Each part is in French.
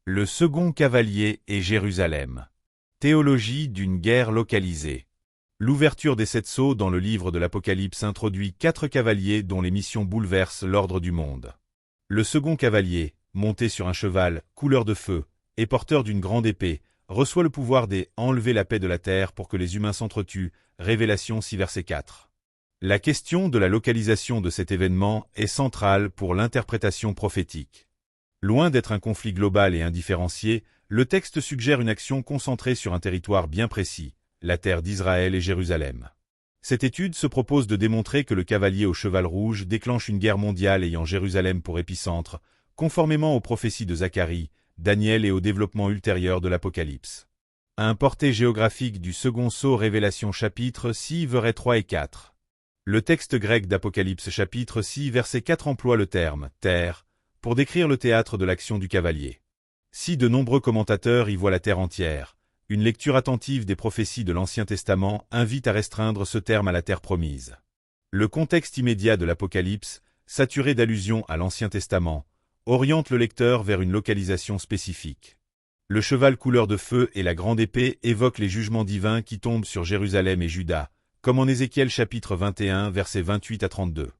Le second cavalier et Jérusalem. Théologie d'une guerre localisée. L'ouverture des 7 sceaux dans le livre de l'Apocalypse introduit 4 cavaliers dont les missions bouleversent l'ordre du monde. Le second cavalier, monté sur un cheval, couleur de feu, et porteur d'une grande épée, reçoit le pouvoir des « enlever la paix de la terre pour que les humains s'entretuent » Révélation 6 verset 4. La question de la localisation de cet événement est centrale pour l'interprétation prophétique. Loin d'être un conflit global et indifférencié, le texte suggère une action concentrée sur un territoire bien précis, la terre d'Israël et Jérusalem. Cette étude se propose de démontrer que le cavalier au cheval rouge déclenche une guerre mondiale ayant Jérusalem pour épicentre, conformément aux prophéties de Zacharie, Daniel et au développement ultérieur de l'Apocalypse. Un porté géographique du second sceau Révélation chapitre 6 versets 3 et 4. Le texte grec d'Apocalypse chapitre 6 verset 4 emploie le terme « terre » pour décrire le théâtre de l'action du cavalier. Si de nombreux commentateurs y voient la terre entière, une lecture attentive des prophéties de l'Ancien Testament invite à restreindre ce terme à la terre promise. Le contexte immédiat de l'Apocalypse, saturé d'allusions à l'Ancien Testament, oriente le lecteur vers une localisation spécifique. Le cheval couleur de feu et la grande épée évoquent les jugements divins qui tombent sur Jérusalem et Juda, comme en Ézéchiel chapitre 21 versets 28 à 32.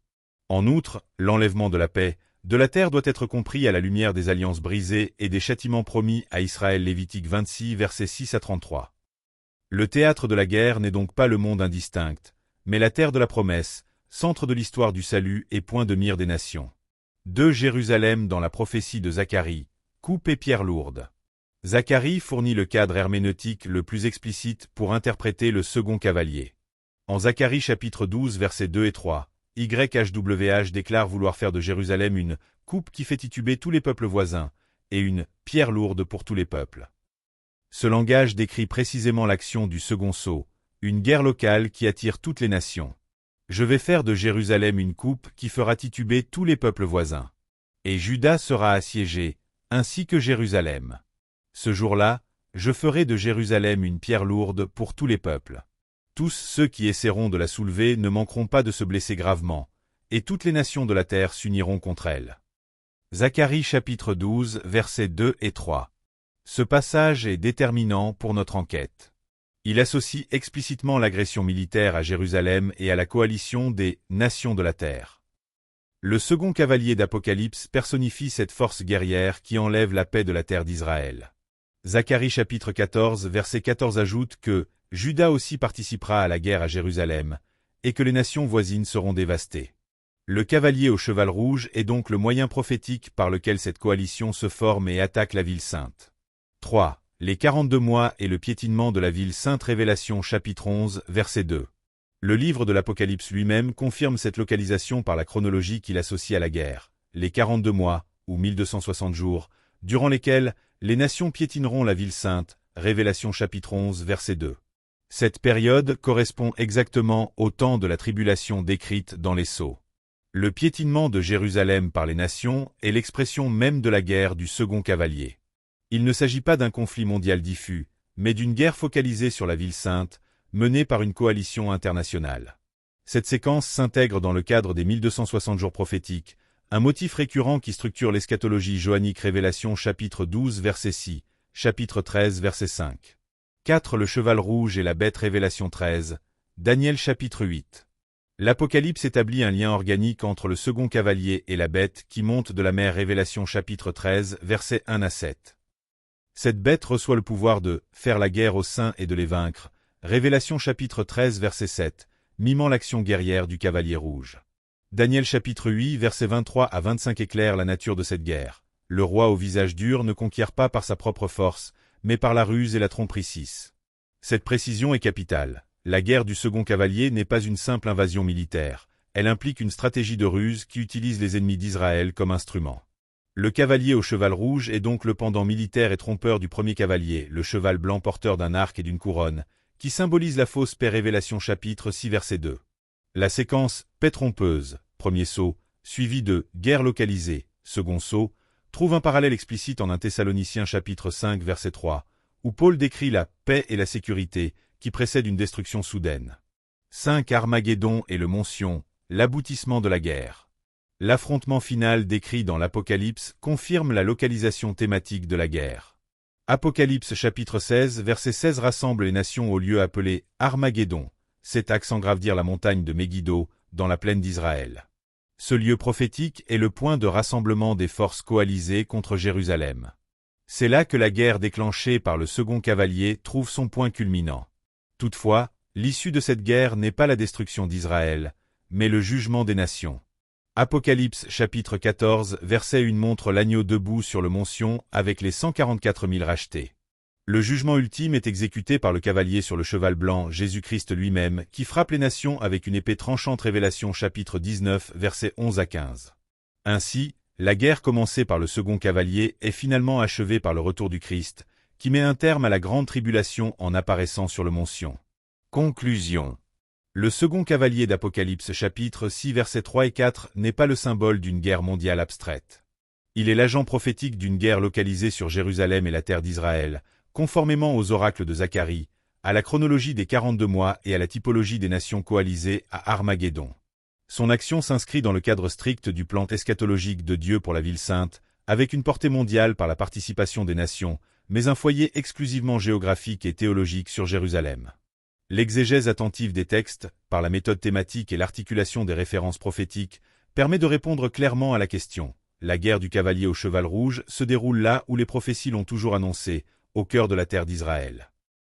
En outre, l'enlèvement de la paix de la terre doit être compris à la lumière des alliances brisées et des châtiments promis à Israël Lévitique 26 versets 6 à 33. Le théâtre de la guerre n'est donc pas le monde indistinct, mais la terre de la promesse, centre de l'histoire du salut et point de mire des nations. 2 Jérusalem dans la prophétie de Zacharie, coupe et pierre lourde. Zacharie fournit le cadre herméneutique le plus explicite pour interpréter le second cavalier. En Zacharie chapitre 12 versets 2 et 3, YHWH déclare vouloir faire de Jérusalem une « coupe qui fait tituber tous les peuples voisins » et une « pierre lourde pour tous les peuples ». Ce langage décrit précisément l'action du second sceau, une guerre locale qui attire toutes les nations. Je vais faire de Jérusalem une coupe qui fera tituber tous les peuples voisins. Et Juda sera assiégé, ainsi que Jérusalem. Ce jour-là, je ferai de Jérusalem une pierre lourde pour tous les peuples. Tous ceux qui essaieront de la soulever ne manqueront pas de se blesser gravement, et toutes les nations de la terre s'uniront contre elle. Zacharie chapitre 12 versets 2 et 3. Ce passage est déterminant pour notre enquête. Il associe explicitement l'agression militaire à Jérusalem et à la coalition des nations de la terre. Le second cavalier d'Apocalypse personnifie cette force guerrière qui enlève la paix de la terre d'Israël. Zacharie chapitre 14 verset 14 ajoute que Juda aussi participera à la guerre à Jérusalem, et que les nations voisines seront dévastées. Le cavalier au cheval rouge est donc le moyen prophétique par lequel cette coalition se forme et attaque la ville sainte. 3. Les 42 mois et le piétinement de la ville sainte Révélation chapitre 11 verset 2. Le livre de l'Apocalypse lui-même confirme cette localisation par la chronologie qu'il associe à la guerre, les 42 mois, ou 1260 jours, durant lesquels les nations piétineront la ville sainte, Révélation chapitre 11 verset 2. Cette période correspond exactement au temps de la tribulation décrite dans les sceaux. Le piétinement de Jérusalem par les nations est l'expression même de la guerre du second cavalier. Il ne s'agit pas d'un conflit mondial diffus, mais d'une guerre focalisée sur la ville sainte, menée par une coalition internationale. Cette séquence s'intègre dans le cadre des 1260 jours prophétiques, un motif récurrent qui structure l'eschatologie johannique Révélation chapitre 12 verset 6, chapitre 13 verset 5. 4. Le cheval rouge et la bête Révélation 13, Daniel chapitre 8. L'Apocalypse établit un lien organique entre le second cavalier et la bête qui monte de la mer Révélation chapitre 13 versets 1 à 7. Cette bête reçoit le pouvoir de « faire la guerre aux saints et de les vaincre » Révélation chapitre 13 verset 7, mimant l'action guerrière du cavalier rouge. Daniel chapitre 8 versets 23 à 25 éclaire la nature de cette guerre. Le roi au visage dur ne conquiert pas par sa propre force, mais par la ruse et la tromperie 6. Cette précision est capitale. La guerre du second cavalier n'est pas une simple invasion militaire, elle implique une stratégie de ruse qui utilise les ennemis d'Israël comme instrument. Le cavalier au cheval rouge est donc le pendant militaire et trompeur du premier cavalier, le cheval blanc porteur d'un arc et d'une couronne, qui symbolise la fausse paix Révélation chapitre 6 verset 2. La séquence « paix trompeuse », premier sceau, suivie de « guerre localisée », second sceau, trouve un parallèle explicite en 1 Thessaloniciens chapitre 5 verset 3, où Paul décrit la paix et la sécurité qui précèdent une destruction soudaine. 5 Armageddon et le Mont Sion, l'aboutissement de la guerre. L'affrontement final décrit dans l'Apocalypse confirme la localisation thématique de la guerre. Apocalypse chapitre 16 verset 16 rassemble les nations au lieu appelé Armageddon, cet axe engravdir la montagne de Megiddo, dans la plaine d'Israël. Ce lieu prophétique est le point de rassemblement des forces coalisées contre Jérusalem. C'est là que la guerre déclenchée par le second cavalier trouve son point culminant. Toutefois, l'issue de cette guerre n'est pas la destruction d'Israël, mais le jugement des nations. Apocalypse chapitre 14 verset 1 montre l'agneau debout sur le mont Sion avec les 144 000 rachetés. Le jugement ultime est exécuté par le cavalier sur le cheval blanc, Jésus-Christ lui-même, qui frappe les nations avec une épée tranchante. Révélation chapitre 19 versets 11 à 15. Ainsi, la guerre commencée par le second cavalier est finalement achevée par le retour du Christ, qui met un terme à la grande tribulation en apparaissant sur le mont Sion. Conclusion. Le second cavalier d'Apocalypse chapitre 6 versets 3 et 4 n'est pas le symbole d'une guerre mondiale abstraite. Il est l'agent prophétique d'une guerre localisée sur Jérusalem et la terre d'Israël, conformément aux oracles de Zacharie, à la chronologie des 42 mois et à la typologie des nations coalisées à Armageddon. Son action s'inscrit dans le cadre strict du plan eschatologique de Dieu pour la ville sainte, avec une portée mondiale par la participation des nations, mais un foyer exclusivement géographique et théologique sur Jérusalem. L'exégèse attentive des textes, par la méthode thématique et l'articulation des références prophétiques, permet de répondre clairement à la question. La guerre du cavalier au cheval rouge se déroule là où les prophéties l'ont toujours annoncé, au cœur de la terre d'Israël.